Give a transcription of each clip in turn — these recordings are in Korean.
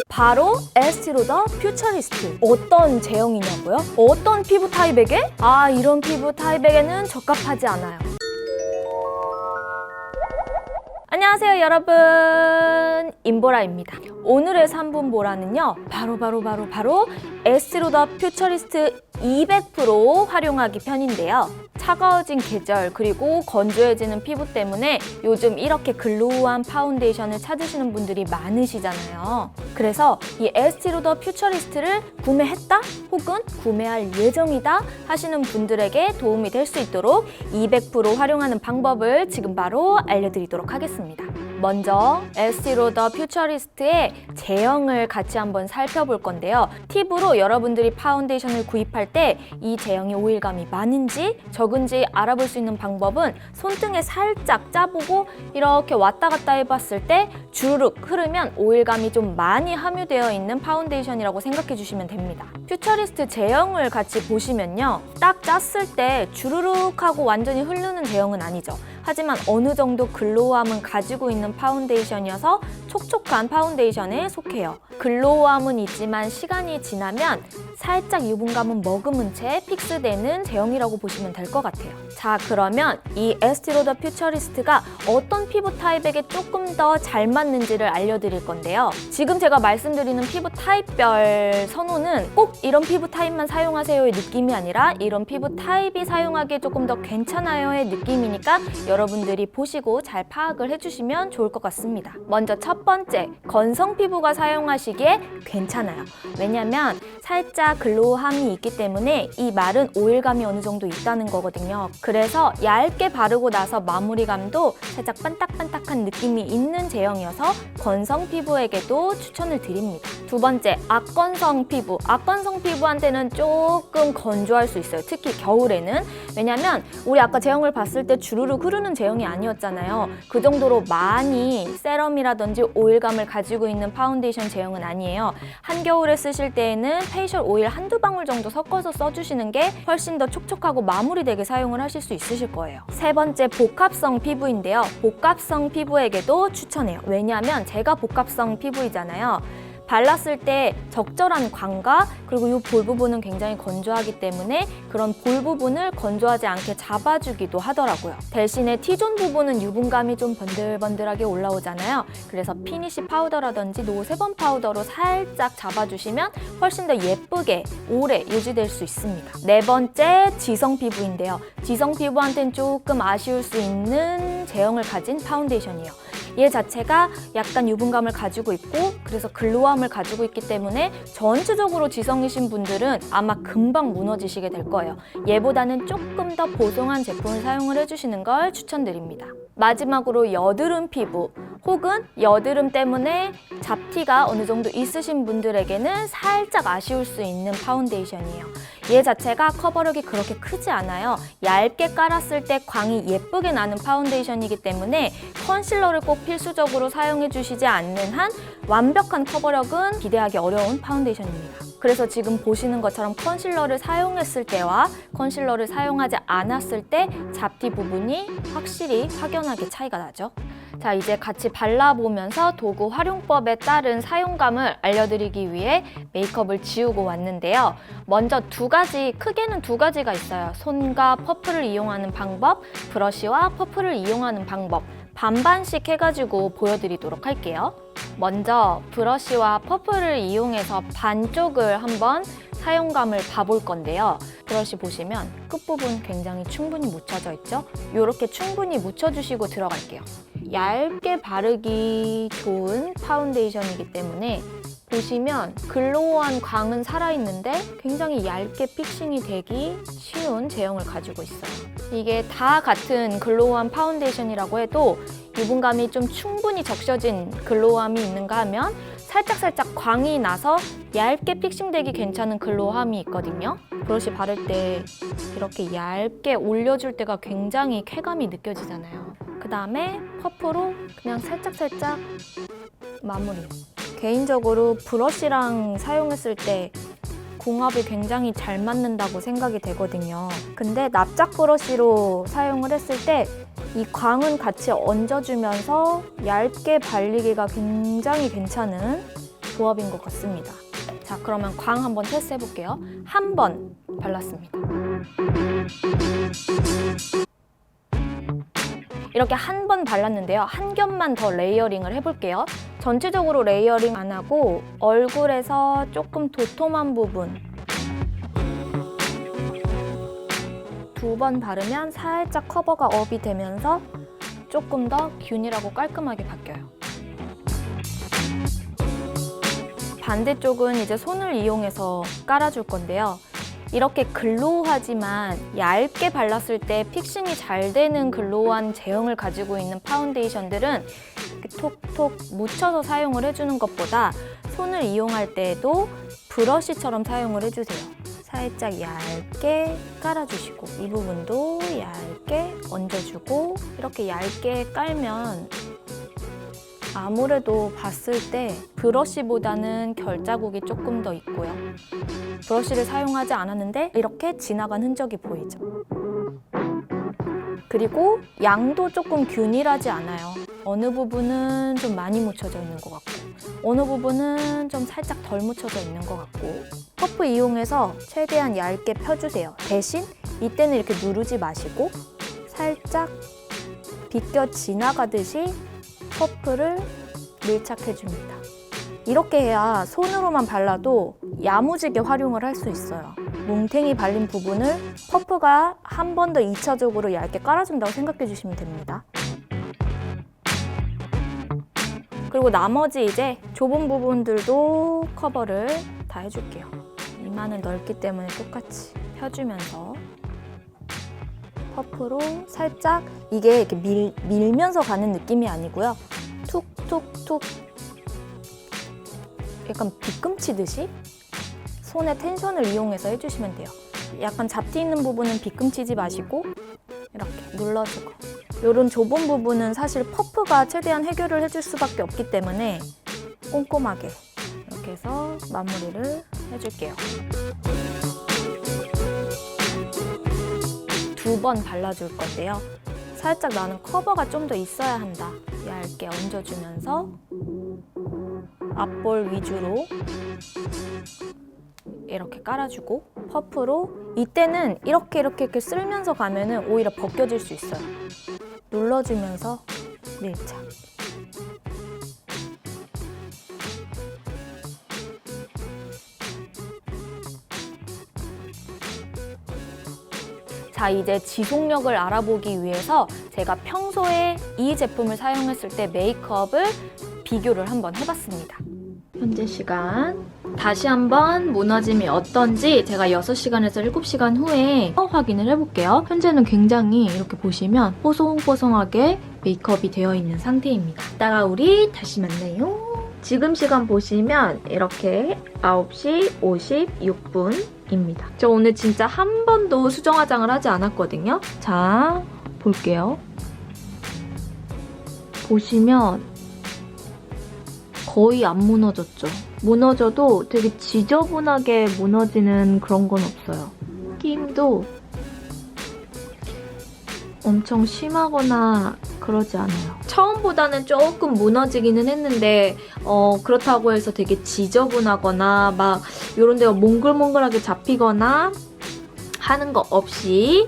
바로 에스티로더 퓨처리스트. 어떤 제형이냐고요? 어떤 피부 타입에게? 이런 피부 타입에게는 적합하지 않아요. 안녕하세요 여러분, 임보라입니다. 오늘의 3분 보라는요, 바로 에스티로더 퓨처리스트 200% 활용하기 편인데요. 차가워진 계절 그리고 건조해지는 피부 때문에 요즘 이렇게 글로우한 파운데이션을 찾으시는 분들이 많으시잖아요. 그래서 이 에스티로더 퓨처리스트를 구매했다 혹은 구매할 예정이다 하시는 분들에게 도움이 될 수 있도록 200% 활용하는 방법을 지금 바로 알려드리도록 하겠습니다. 먼저 에스티로더 퓨처리스트의 제형을 같이 한번 살펴볼 건데요. 팁으로 여러분들이 파운데이션을 구입할 때 이 제형이 오일감이 많은지 적은지 알아볼 수 있는 방법은 손등에 살짝 짜보고 이렇게 왔다 갔다 해봤을 때 주르륵 흐르면 오일감이 좀 많이 함유되어 있는 파운데이션이라고 생각해 주시면 됩니다. 퓨처리스트 제형을 같이 보시면요, 딱 짰을 때 주르륵 하고 완전히 흐르는 제형은 아니죠. 하지만 어느 정도 글로우함은 가지고 있는 파운데이션이어서 촉촉한 파운데이션에 속해요. 글로우함은 있지만 시간이 지나면 살짝 유분감은 머금은 채 픽스되는 제형이라고 보시면 될 것 같아요. 자, 그러면 이 에스티로더 퓨처리스트가 어떤 피부 타입에게 조금 더 잘 맞는지를 알려드릴 건데요. 지금 제가 말씀드리는 피부 타입별 선호는 꼭 이런 피부 타입만 사용하세요의 느낌이 아니라 이런 피부 타입이 사용하기에 조금 더 괜찮아요의 느낌이니까 여러분들이 보시고 잘 파악을 해주시면 좋을 것 같습니다. 먼저 첫 번째, 건성 피부가 사용하시기에 괜찮아요. 왜냐면 살짝 글로우함이 있기 때문에 이 말은 오일감이 어느 정도 있다는 거거든요. 그래서 얇게 바르고 나서 마무리감도 살짝 반딱반딱한 느낌이 있는 제형이어서 건성 피부에게도 추천을 드립니다. 두 번째, 악건성 피부. 악건성 피부한테는 조금 건조할 수 있어요. 특히 겨울에는. 왜냐면 우리 아까 제형을 봤을 때 주르륵 흐르는 제형이 아니었잖아요. 그 정도로 많이 세럼이라든지 오일감을 가지고 있는 파운데이션 제형은 아니에요. 한겨울에 쓰실 때에는 페이셜 오일 한두 방울 정도 섞어서 써주시는 게 훨씬 더 촉촉하고 마무리되게 사용을 하실 수 있으실 거예요. 세 번째, 복합성 피부인데요. 복합성 피부에게도 추천해요. 왜냐하면 제가 복합성 피부이잖아요. 발랐을 때 적절한 광과 그리고 이 볼 부분은 굉장히 건조하기 때문에 그런 볼 부분을 건조하지 않게 잡아주기도 하더라고요. 대신에 T존 부분은 유분감이 좀 번들번들하게 올라오잖아요. 그래서 피니쉬 파우더라든지 노세범 파우더로 살짝 잡아주시면 훨씬 더 예쁘게 오래 유지될 수 있습니다. 네 번째, 지성 피부인데요. 지성 피부한테는 조금 아쉬울 수 있는 제형을 가진 파운데이션이에요. 얘 자체가 약간 유분감을 가지고 있고 그래서 글로우함을 가지고 있기 때문에 전체적으로 지성이신 분들은 아마 금방 무너지시게 될 거예요. 얘보다는 조금 더 보송한 제품을 사용을 해주시는 걸 추천드립니다. 마지막으로 여드름 피부 혹은 여드름 때문에 잡티가 어느 정도 있으신 분들에게는 살짝 아쉬울 수 있는 파운데이션이에요. 얘 자체가 커버력이 그렇게 크지 않아요. 얇게 깔았을 때 광이 예쁘게 나는 파운데이션이기 때문에 컨실러를 꼭 필수적으로 사용해 주시지 않는 한 완벽한 커버력은 기대하기 어려운 파운데이션입니다. 그래서 지금 보시는 것처럼 컨실러를 사용했을 때와 컨실러를 사용하지 않았을 때 잡티 부분이 확실히 확연하게 차이가 나죠. 자, 이제 같이 발라보면서 도구 활용법에 따른 사용감을 알려드리기 위해 메이크업을 지우고 왔는데요. 먼저 크게는 두 가지가 있어요. 손과 퍼프를 이용하는 방법, 브러쉬와 퍼프를 이용하는 방법. 반반씩 해가지고 보여드리도록 할게요. 먼저 브러쉬와 퍼프를 이용해서 반쪽을 한번 사용감을 봐볼 건데요. 브러쉬 보시면 끝부분 굉장히 충분히 묻혀져 있죠? 이렇게 충분히 묻혀주시고 들어갈게요. 얇게 바르기 좋은 파운데이션이기 때문에 보시면 글로우한 광은 살아있는데 굉장히 얇게 픽싱이 되기 쉬운 제형을 가지고 있어요. 이게 다 같은 글로우한 파운데이션이라고 해도 유분감이 좀 충분히 적셔진 글로우함이 있는가 하면 살짝 광이 나서 얇게 픽싱되기 괜찮은 글로우함이 있거든요. 브러쉬 바를 때 이렇게 얇게 올려줄 때가 굉장히 쾌감이 느껴지잖아요. 그 다음에 퍼프로 그냥 살짝 마무리. 개인적으로 브러쉬랑 사용했을 때 궁합이 굉장히 잘 맞는다고 생각이 되거든요. 근데 납작 브러쉬로 사용을 했을 때 이 광은 같이 얹어주면서 얇게 발리기가 굉장히 괜찮은 조합인 것 같습니다. 자, 그러면 광 한번 테스트 해볼게요. 한 번 발랐습니다. 이렇게 한 번 발랐는데요. 한 겹만 더 레이어링을 해볼게요. 전체적으로 레이어링 안 하고 얼굴에서 조금 도톰한 부분 두 번 바르면 살짝 커버가 업이 되면서 조금 더 균일하고 깔끔하게 바뀌어요. 반대쪽은 이제 손을 이용해서 깔아줄 건데요. 이렇게 글로우하지만 얇게 발랐을 때 픽싱이 잘 되는 글로우한 제형을 가지고 있는 파운데이션들은 이렇게 톡톡 묻혀서 사용을 해주는 것보다 손을 이용할 때에도 브러쉬처럼 사용을 해주세요. 살짝 얇게 깔아주시고 이 부분도 얇게 얹어주고 이렇게 얇게 깔면 아무래도 봤을 때 브러쉬보다는 결자국이 조금 더 있고요. 브러쉬를 사용하지 않았는데 이렇게 지나간 흔적이 보이죠. 그리고 양도 조금 균일하지 않아요. 어느 부분은 좀 많이 묻혀져 있는 것 같고 어느 부분은 좀 살짝 덜 묻혀져 있는 것 같고 퍼프 이용해서 최대한 얇게 펴주세요. 대신 이때는 이렇게 누르지 마시고 살짝 비껴 지나가듯이 퍼프를 밀착해줍니다. 이렇게 해야 손으로만 발라도 야무지게 활용을 할 수 있어요. 뭉탱이 발린 부분을 퍼프가 한 번 더 2차적으로 얇게 깔아준다고 생각해 주시면 됩니다. 그리고 나머지 이제 좁은 부분들도 커버를 다 해줄게요. 이마는 넓기 때문에 똑같이 펴주면서 퍼프로 살짝 이게 이렇게 밀면서 가는 느낌이 아니고요. 툭툭툭 약간 빗금치듯이 손의 텐션을 이용해서 해주시면 돼요. 약간 잡티 있는 부분은 빗금치지 마시고 이렇게 눌러주고 이런 좁은 부분은 사실 퍼프가 최대한 해결을 해줄 수밖에 없기 때문에 꼼꼼하게 이렇게 해서 마무리를 해줄게요. 2번 발라줄 건데요. 살짝 나는 커버가 좀 더 있어야 한다. 얇게 얹어주면서 앞볼 위주로 이렇게 깔아주고 퍼프로 이때는 이렇게 쓸면서 가면은 오히려 벗겨질 수 있어요. 눌러주면서 밀착. 자, 이제 지속력을 알아보기 위해서 제가 평소에 이 제품을 사용했을 때 메이크업을 비교를 한번 해봤습니다. 현재 시간 다시 한번 무너짐이 어떤지 제가 6시간에서 7시간 후에 확인을 해볼게요. 현재는 굉장히 이렇게 보시면 뽀송뽀송하게 메이크업이 되어 있는 상태입니다. 이따가 우리 다시 만나요. 지금 시간 보시면 이렇게 9시 56분입니다. 저 오늘 진짜 한 번도 수정 화장을 하지 않았거든요. 자, 볼게요. 보시면 거의 안 무너졌죠. 무너져도 되게 지저분하게 무너지는 그런 건 없어요. 끼임도 엄청 심하거나 그러지 않아요. 처음보다는 조금 무너지기는 했는데 그렇다고 해서 되게 지저분하거나 막 이런 데가 몽글몽글하게 잡히거나 하는 거 없이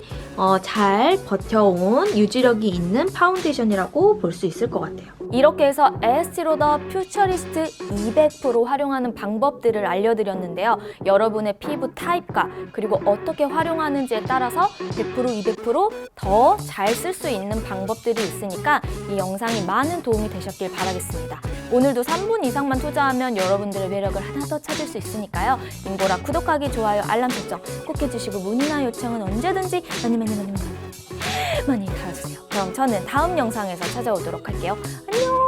잘 버텨온 유지력이 있는 파운데이션이라고 볼 수 있을 것 같아요. 이렇게 해서 에스티로더 퓨처리스트 200% 활용하는 방법들을 알려드렸는데요. 여러분의 피부 타입과 그리고 어떻게 활용하는지에 따라서 100% 200% 더 잘 쓸 수 있는 방법들이 있으니까 이 영상이 많은 도움이 되셨길 바라겠습니다. 오늘도 3분 이상만 투자하면 여러분들의 매력을 하나 더 찾을 수 있으니까요. 인보라 구독하기, 좋아요, 알람 설정 꼭 해주시고 문의나 요청은 언제든지 많이 달아주세요. 그럼 저는 다음 영상에서 찾아오도록 할게요. 안녕!